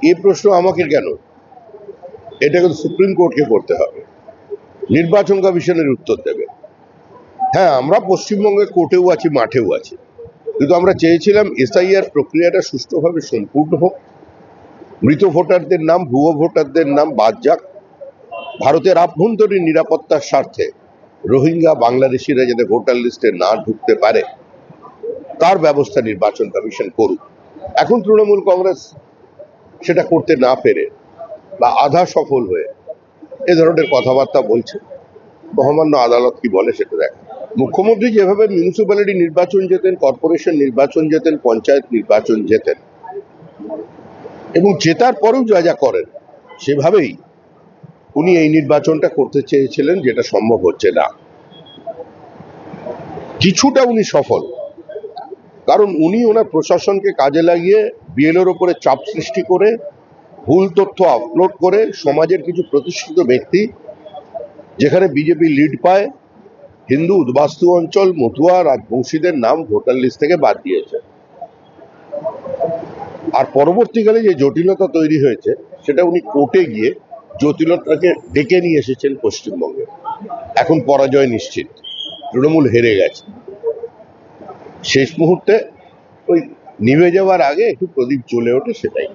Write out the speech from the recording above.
এই প্রশ্ন আমাকে কেন? এটা কিন্তু সুপ্রিম কোর্টকে করতে হবে। নির্বাচন কমিশনের উত্তর দেবে। হ্যাঁ, আমরা পশ্চিমবঙ্গে কোর্টেও আছি, মাঠেও আছি, কিন্তু আমরা চেয়েছিলাম এসআইআর প্রক্রিয়াটা সুষ্ঠুভাবে সম্পূর্ণ হোক, মৃত ভোটারদের নাম, ভুয়ো ভোটারদের নাম বাদ যাক, ভারতের আভ্যন্তরীণ নিরাপত্তার স্বার্থে রোহিঙ্গা বাংলাদেশিরা যাতে ভোটার লিস্টে না ঢুকতে পারে তার ব্যবস্থা নির্বাচন কমিশন করুক। এখন তৃণমূল কংগ্রেস সেটা করতে না পেরে বা আধা সফল হয়ে এ ধরনের কথাবার্তা বলছে। মহামান্য আদালত কি বলে সেটা দেখা। মুখ্যমন্ত্রী যেভাবে মিউনিসিপ্যালিটি নির্বাচন জেতেন, কর্পোরেশন নির্বাচন জেতেন, পঞ্চায়েত নির্বাচন জেতেন এবং জেতার পরেও যা যা করেন সেভাবেই উনি এই নির্বাচনটা করতে চেয়েছিলেন, যেটা সম্ভব হচ্ছে না। কিছুটা উনি সফল, কারণ উনি ওনার প্রশাসনকে কাজে লাগিয়ে বিএলওর ওপরে চাপ সৃষ্টি করে ভুল তথ্য আপলোড করে সমাজের কিছু প্রতিষ্ঠিত ব্যক্তি, যেখানে বিজেপি লিড পায়, হিন্দু উদ্বাস্তু অঞ্চল, মতুয়া, রাজবংশীদের নাম ভোটার লিস্ট থেকে বাদ দিয়েছে। আর পরবর্তীকালে যে জটিলতা তৈরি হয়েছে সেটা উনি কোর্টে গিয়ে জটিলতাকে ডেকে নিয়ে এসেছেন পশ্চিমবঙ্গে। এখন পরাজয় নিশ্চিত, তৃণমূল হেরে গেছে। শেষ মুহূর্তে ওই নিভে যাওয়ার আগে একটু প্রদীপ জ্বলে ওঠে, সেটাই।